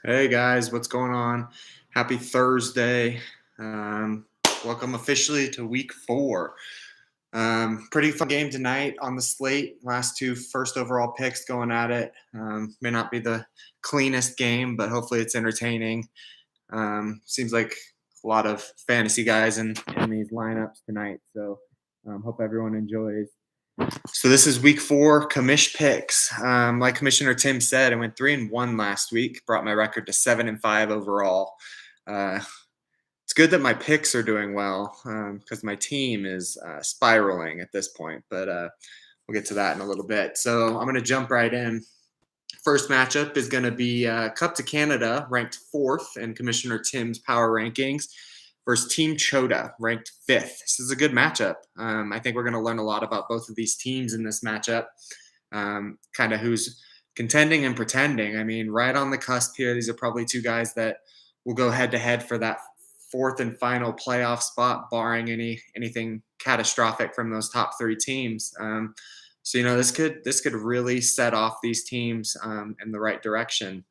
Hey guys, what's going on? Happy Thursday. Um, Welcome officially to week 4. Pretty fun game tonight on the slate. Last two first overall picks going at it. May not be the cleanest game, but hopefully it's entertaining. Seems like a lot of fantasy guys in these lineups tonight. So hope everyone enjoys. So this is week 4 commish picks. Like Commissioner Tim said, I went 3-1 last week, brought my record to 7-5 overall. It's good that my picks are doing well because my team is spiraling at this point, but we'll get to that in a little bit. So I'm going to jump right in. First matchup is going to be Cup to Canada, ranked 4th in Commissioner Tim's power rankings, versus Team Chota, ranked 5th. This is a good matchup. I think we're going to learn a lot about both of these teams in this matchup, kind of who's contending and pretending. I mean, right on the cusp here, these are probably two guys that will go head-to-head for that 4th and final playoff spot, barring anything catastrophic from those top 3 teams. So this could really set off these teams in the right direction.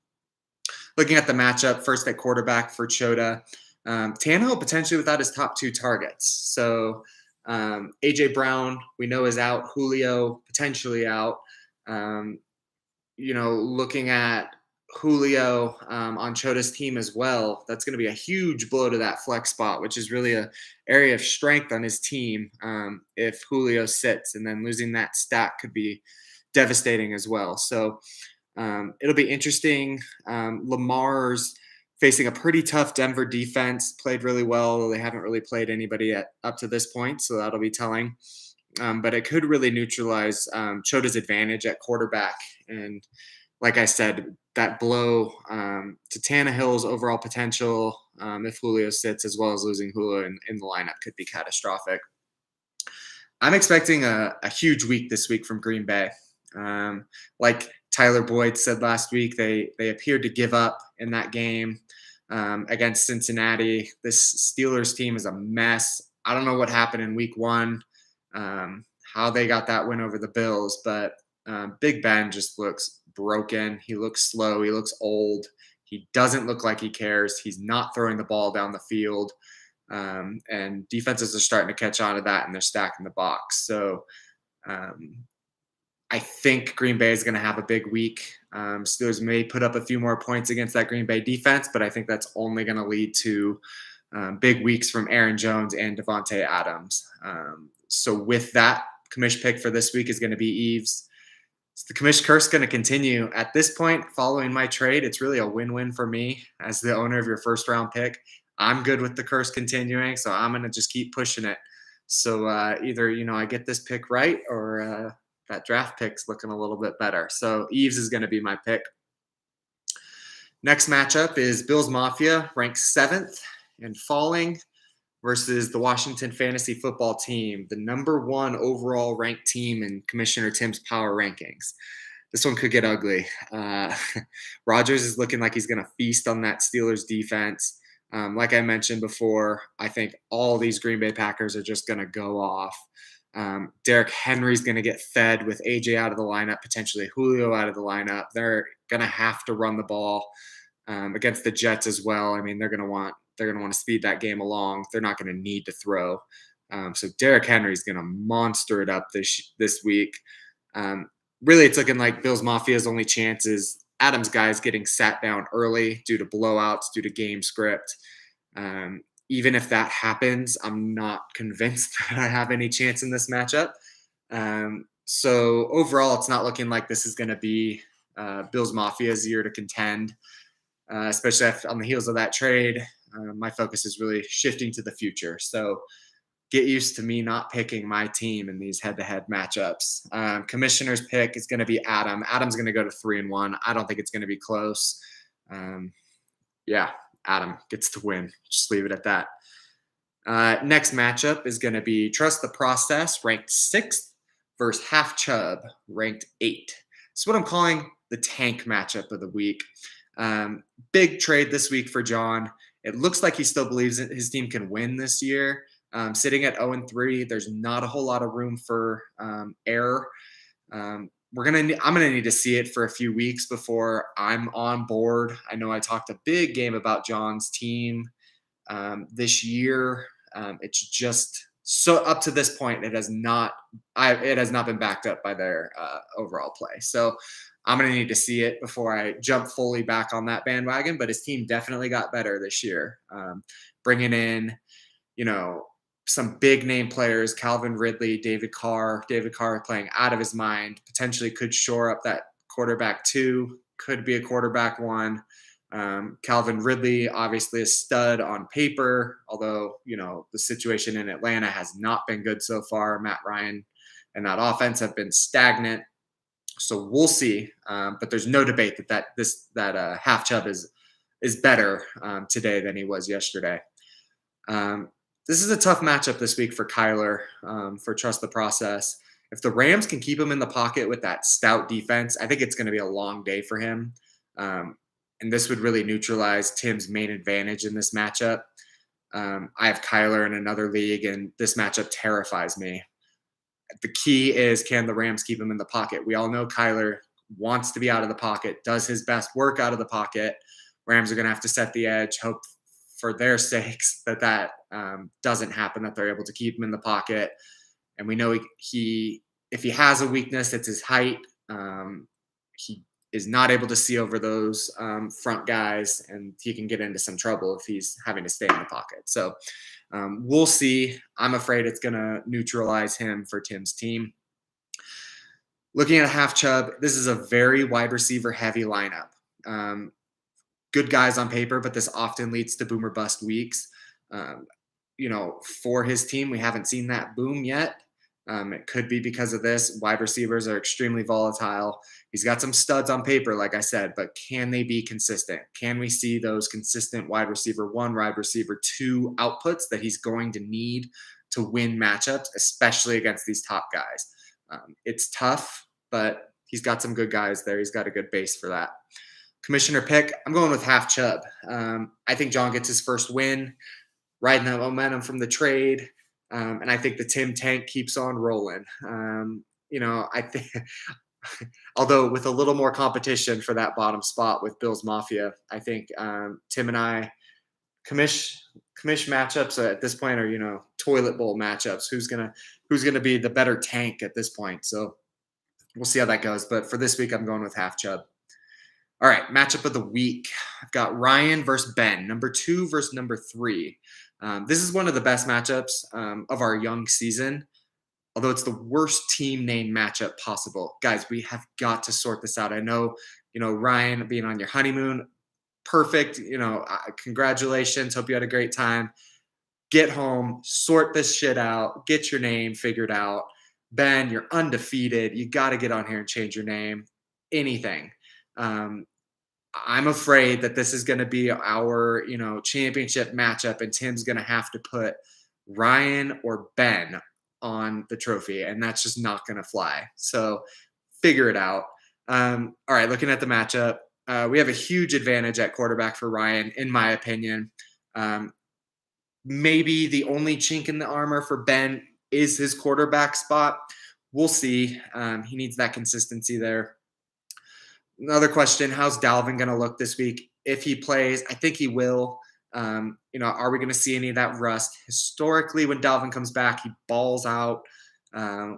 Looking at the matchup, first at quarterback for Chota, Tannehill potentially without his top 2 targets. So AJ Brown we know is out, Julio potentially out. Looking at Julio on Chota's team as well, that's going to be a huge blow to that flex spot, which is really a area of strength on his team. If Julio sits, and then losing that stack could be devastating as well. So it'll be interesting. Lamar's facing a pretty tough Denver defense, played really well. They haven't really played anybody up to this point, so that'll be telling. But it could really neutralize Chota's advantage at quarterback. And like I said, that blow to Tannehill's overall potential, if Julio sits, as well as losing Julio in the lineup, could be catastrophic. I'm expecting a huge week this week from Green Bay. Like Tyler Boyd said last week, they appeared to give up in that game against Cincinnati. This Steelers team is a mess. I don't know what happened in week 1, how they got that win over the Bills, but Big Ben just looks broken. He looks slow. He looks old. He doesn't look like he cares. He's not throwing the ball down the field. And defenses are starting to catch on to that, and they're stacking the box. So I think Green Bay is going to have a big week. Steelers may put up a few more points against that Green Bay defense, but I think that's only going to lead to big weeks from Aaron Jones and Devontae Adams. So with that, commish pick for this week is going to be Eves. Is the commish curse going to continue? At this point, following my trade, it's really a win-win for me as the owner of your first-round pick. I'm good with the curse continuing, so I'm going to just keep pushing it. So either, I get this pick right, or that draft pick's looking a little bit better. So Eves is going to be my pick. Next matchup is Bills Mafia, ranked 7th and falling, versus the Washington Fantasy Football Team, the number 1 overall ranked team in Commissioner Tim's power rankings. This one could get ugly. Rodgers is looking like he's going to feast on that Steelers defense. Like I mentioned before, I think all these Green Bay Packers are just going to go off. Derrick Henry's going to get fed with AJ out of the lineup, potentially Julio out of the lineup. They're going to have to run the ball against the Jets as well. I mean, they're going to want to speed that game along. They're not going to need to throw. So Derrick Henry's going to monster it up this week. Really, it's looking like Bills Mafia's only chance is Adams' guys getting sat down early due to blowouts, due to game script. Even if that happens, I'm not convinced that I have any chance in this matchup. So overall, it's not looking like this is going to be Bills Mafia's year to contend, especially on the heels of that trade. My focus is really shifting to the future. So get used to me not picking my team in these head-to-head matchups. Commissioner's pick is going to be Adam. Adam's going to go to 3-1. I don't think it's going to be close. Adam gets to win. Just leave it at that. Next matchup is going to be Trust the Process, ranked 6th, versus Half Chubb, ranked 8th. It's what I'm calling the tank matchup of the week. Big trade this week for John. It looks like he still believes that his team can win this year. Sitting at 0-3, there's not a whole lot of room for error. I'm gonna need to see it for a few weeks before I'm on board. I know I talked a big game about John's team this year. It's just so up to this point, it has not been backed up by their overall play. So I'm going to need to see it before I jump fully back on that bandwagon. But his team definitely got better this year, bringing in, you know, some big name players, Calvin Ridley, David Carr. David Carr playing out of his mind, potentially could shore up that quarterback two, could be a quarterback one. Calvin Ridley, obviously a stud on paper, although, the situation in Atlanta has not been good so far. Matt Ryan and that offense have been stagnant. So we'll see. But there's no debate that Half Chubb is better today than he was yesterday. This is a tough matchup this week for Kyler for Trust the Process. If the Rams can keep him in the pocket with that stout defense, I think it's going to be a long day for him. And this would really neutralize Tim's main advantage in this matchup. I have Kyler in another league, and this matchup terrifies me. The key is, can the Rams keep him in the pocket? We all know Kyler wants to be out of the pocket, does his best work out of the pocket. Rams are going to have to set the edge, hope for their sakes that doesn't happen, that they're able to keep him in the pocket. And we know if he has a weakness, it's his height. He is not able to see over those front guys, and he can get into some trouble if he's having to stay in the pocket. So we'll see. I'm afraid it's going to neutralize him for Tim's team. Looking at Half Chubb, this is a very wide receiver heavy lineup. Good guys on paper, but this often leads to boom or bust weeks. For his team, we haven't seen that boom yet. It could be because of this. Wide receivers are extremely volatile. He's got some studs on paper, like I said, but can they be consistent? Can we see those consistent wide receiver 1, wide receiver 2 outputs that he's going to need to win matchups, especially against these top guys? It's tough, but he's got some good guys there. He's got a good base for that. Commissioner pick, I'm going with Half Chubb. I think John gets his first win, riding that momentum from the trade. And I think the Tim tank keeps on rolling. I think, although with a little more competition for that bottom spot with Bills Mafia, I think Tim and I, Commish matchups at this point are, toilet bowl matchups. Who's gonna be the better tank at this point? So we'll see how that goes. But for this week, I'm going with Half Chubb. All right, matchup of the week. I've got Ryan versus Ben, number 2 versus number 3. This is one of the best matchups of our young season, although it's the worst team name matchup possible. Guys, we have got to sort this out. I know, Ryan being on your honeymoon, perfect. Congratulations. Hope you had a great time. Get home, sort this shit out, get your name figured out. Ben, you're undefeated. You got to get on here and change your name. Anything. I'm afraid that this is going to be our, championship matchup, and Tim's going to have to put Ryan or Ben on the trophy, and that's just not going to fly. So figure it out. All right, looking at the matchup, we have a huge advantage at quarterback for Ryan, in my opinion. Maybe the only chink in the armor for Ben is his quarterback spot. We'll see. He needs that consistency there. Another question, how's Dalvin going to look this week? If he plays, I think he will. Are we going to see any of that rust? Historically, when Dalvin comes back, he balls out.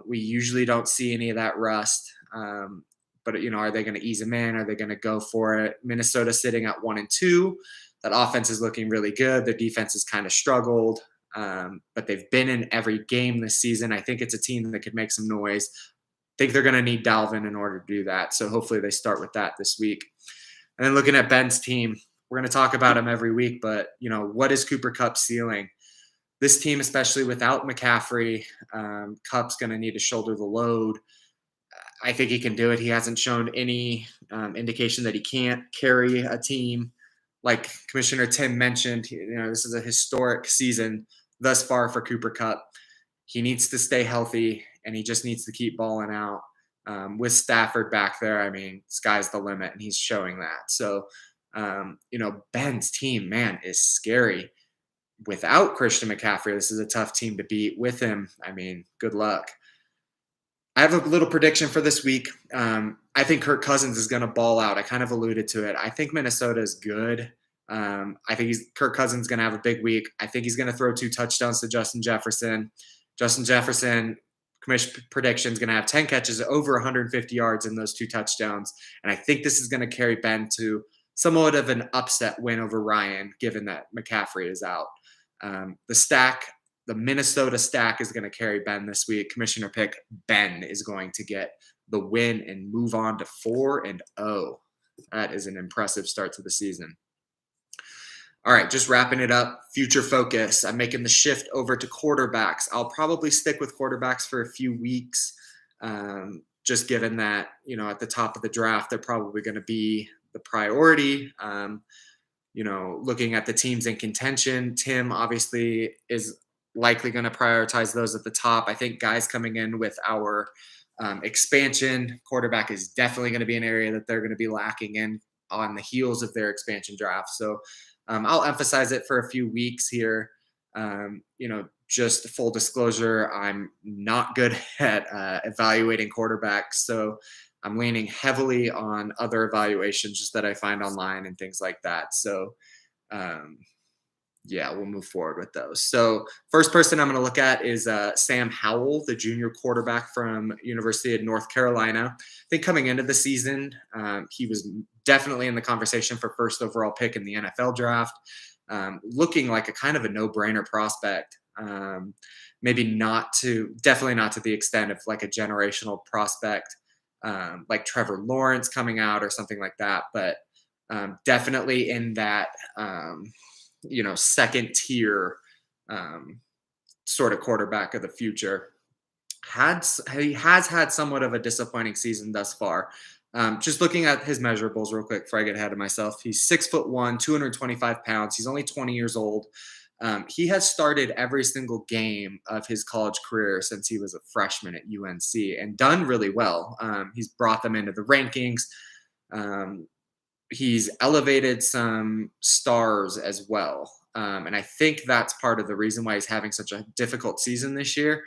We usually don't see any of that rust. But are they going to ease him in? Are they going to go for it? Minnesota sitting at 1-2. That offense is looking really good. Their defense has kind of struggled. But they've been in every game this season. I think it's a team that could make some noise. Think they're going to need Dalvin in order to do that. So hopefully they start with that this week. And then looking at Ben's team, we're going to talk about him every week, but what is Cooper Kupp's ceiling? This team, especially without McCaffrey, Kupp's going to need to shoulder the load. I think he can do it. He hasn't shown any indication that he can't carry a team. Like Commissioner Tim mentioned, this is a historic season thus far for Cooper Kupp. He needs to stay healthy, and he just needs to keep balling out. With Stafford back there, I mean, sky's the limit, and he's showing that. So, Ben's team, man, is scary. Without Christian McCaffrey, this is a tough team to beat. With him, I mean, good luck. I have a little prediction for this week. I think Kirk Cousins is going to ball out. I kind of alluded to it. I think Minnesota is good. I think Kirk Cousins is going to have a big week. I think he's going to throw 2 touchdowns to Justin Jefferson. Justin Jefferson, Commish prediction, is going to have 10 catches, over 150 yards in those 2 touchdowns. And I think this is going to carry Ben to somewhat of an upset win over Ryan, given that McCaffrey is out. The Minnesota stack is going to carry Ben this week. Commissioner pick Ben is going to get the win and move on to 4-0. That is an impressive start to the season. All right, just wrapping it up. Future focus. I'm making the shift over to quarterbacks. I'll probably stick with quarterbacks for a few weeks, just given that, at the top of the draft, they're probably going to be the priority. Looking at the teams in contention, Tim obviously is likely going to prioritize those at the top. I think guys coming in with our expansion, quarterback is definitely going to be an area that they're going to be lacking in on the heels of their expansion draft. So I'll emphasize it for a few weeks here. Just full disclosure, I'm not good at evaluating quarterbacks. So I'm leaning heavily on other evaluations just that I find online and things like that. So we'll move forward with those. So first person I'm going to look at is Sam Howell, the junior quarterback from University of North Carolina. I think coming into the season, he was definitely in the conversation for first overall pick in the NFL draft, looking like a kind of a no-brainer prospect. Definitely not to the extent of like a generational prospect, like Trevor Lawrence coming out or something like that, but definitely in that, second tier sort of quarterback of the future. He has had somewhat of a disappointing season thus far. Just looking at his measurables real quick before I get ahead of myself. He's 6'1", 225 pounds. He's only 20 years old. He has started every single game of his college career since he was a freshman at UNC and done really well. He's brought them into the rankings. He's elevated some stars as well. And I think that's part of the reason why he's having such a difficult season this year.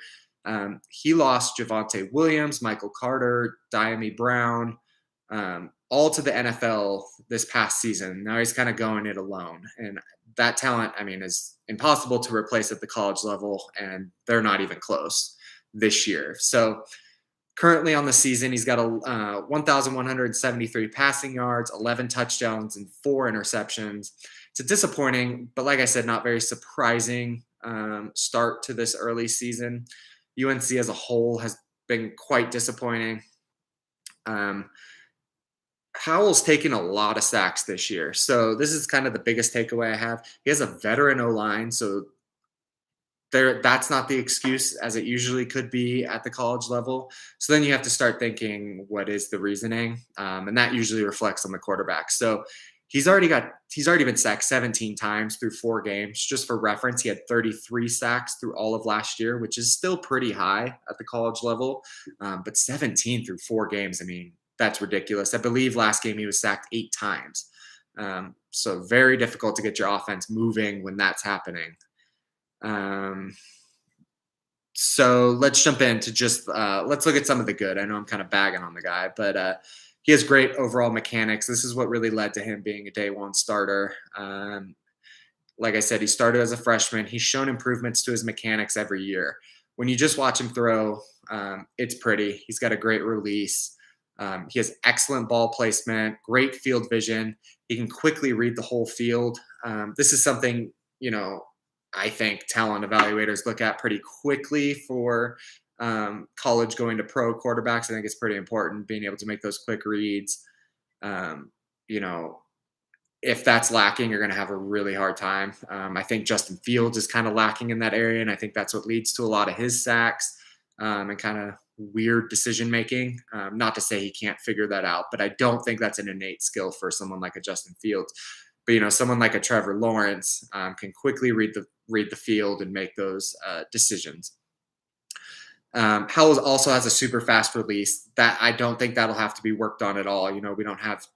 He lost Javonte Williams, Michael Carter, Diami Brown, all to the NFL this past season. Now he's kind of going it alone. And that talent, is impossible to replace at the college level, and they're not even close this year. So currently on the season, he's got a 1,173 passing yards, 11 touchdowns, and 4 interceptions. It's a disappointing, but like I said, not very surprising start to this early season. UNC as a whole has been quite disappointing. Howell's taken a lot of sacks this year. So this is kind of the biggest takeaway I have. He has a veteran O-line, so that's not the excuse as it usually could be at the college level. So then you have to start thinking, what is the reasoning? And that usually reflects on the quarterback. So he's already been sacked 17 times through 4 games. Just for reference, he had 33 sacks through all of last year, which is still pretty high at the college level. But 17 through 4 games, that's ridiculous. I believe last game he was sacked 8 times. So very difficult to get your offense moving when that's happening. So let's jump into just let's look at some of the good. I know I'm kind of bagging on the guy, but he has great overall mechanics. This is what really led to him being a day one starter. Like I said, he started as a freshman. He's shown improvements to his mechanics every year. When you just watch him throw, it's pretty. He's got a great release. He has excellent ball placement, great field vision. He can quickly read the whole field. This is something, I think talent evaluators look at pretty quickly for college going to pro quarterbacks. I think it's pretty important being able to make those quick reads. If that's lacking, you're going to have a really hard time. I think Justin Fields is kind of lacking in that area, and I think that's what leads to a lot of his sacks and kind of weird decision making. Not to say he can't figure that out, but I don't think that's an innate skill for someone like a Justin Fields. But someone like a Trevor Lawrence can quickly read the field and make those decisions. Howell also has a super fast release that I don't think that'll have to be worked on at all. We don't have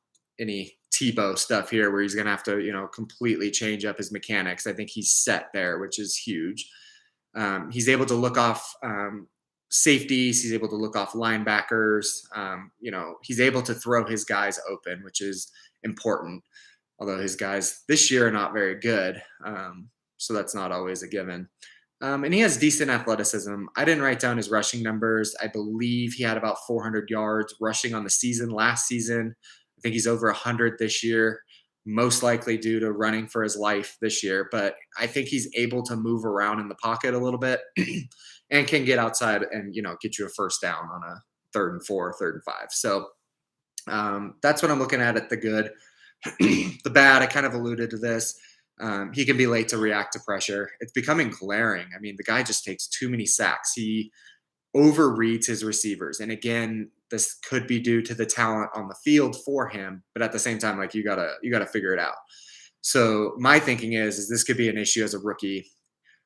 any Tebow stuff here where he's going to have to, completely change up his mechanics. I think he's set there, which is huge. He's able to look off safeties. He's able to look off linebackers. He's able to throw his guys open, which is important. Although his guys this year are not very good, so that's not always a given. And he has decent athleticism. I didn't write down his rushing numbers. I believe he had about 400 yards rushing on the season last season. I think he's over 100 this year, most likely due to running for his life this year. But I think he's able to move around in the pocket a little bit and can get outside and get you a first down on a 3rd and 4, 3rd and 5. So that's what I'm looking at the good. The bad, I kind of alluded to this. He can be late to react to pressure. It's becoming glaring. I mean, the guy just takes too many sacks. He overreads his receivers. And again, this could be due to the talent on the field for him, but at the same time, like you gotta figure it out. So my thinking is this could be an issue as a rookie.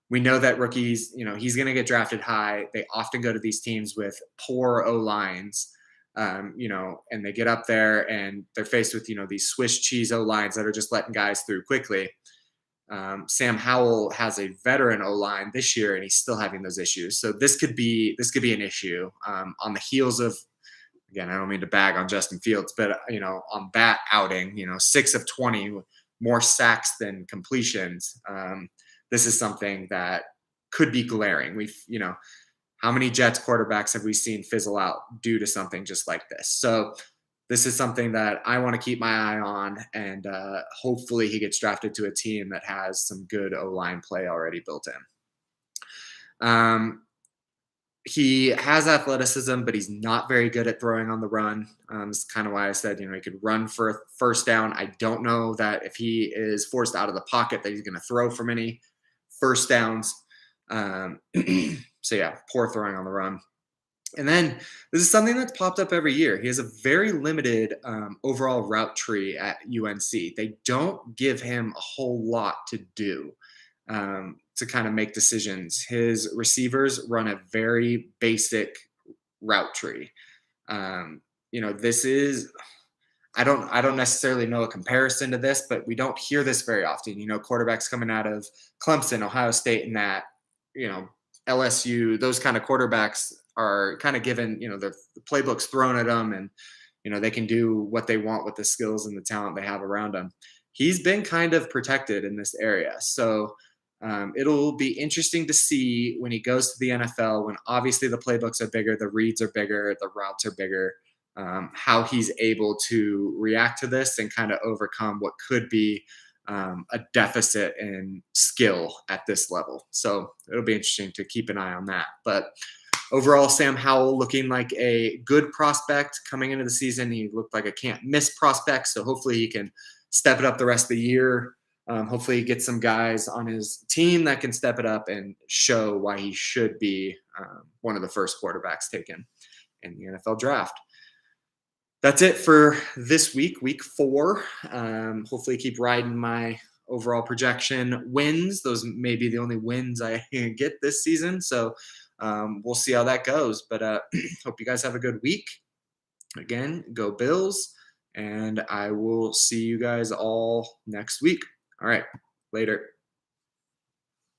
We know that rookies, he's going to get drafted high. They often go to these teams with poor O-lines. And they get up there and they're faced with, these Swiss cheese O-lines that are just letting guys through quickly. Sam Howell has a veteran O-line this year and he's still having those issues. So this could be an issue on the heels of, again, I don't mean to bag on Justin Fields, but, on that outing, 6 of 20, more sacks than completions. This is something that could be glaring. How many Jets quarterbacks have we seen fizzle out due to something just like this? So this is something that I want to keep my eye on, and hopefully he gets drafted to a team that has some good O-line play already built in. He has athleticism, but he's not very good at throwing on the run. That's kind of why I said, he could run for a first down. I don't know that if he is forced out of the pocket that he's going to throw for many first downs. So yeah, poor throwing on the run. And then this is something that's popped up every year. He has a very limited overall route tree at UNC. They don't give him a whole lot to do to kind of make decisions. His receivers run a very basic route tree. This is, I don't necessarily know a comparison to this, but we don't hear this very often. Quarterbacks coming out of Clemson, Ohio State, and that, LSU, those kind of quarterbacks are kind of given, the playbook's thrown at them and, they can do what they want with the skills and the talent they have around them. He's been kind of protected in this area. So it'll be interesting to see when he goes to the NFL, when obviously the playbooks are bigger, the reads are bigger, the routes are bigger, how he's able to react to this and kind of overcome what could be a deficit in skill at this level. So it'll be interesting to keep an eye on that. But overall, Sam Howell looking like a good prospect coming into the season. He looked like a can't miss prospect. So hopefully he can step it up the rest of the year. Hopefully he gets some guys on his team that can step it up and show why he should be one of the first quarterbacks taken in the NFL draft. That's it for this week, week 4. Hopefully keep riding my overall projection wins. Those may be the only wins I get this season. So we'll see how that goes. But hope you guys have a good week. Again, go Bills. And I will see you guys all next week. All right, later.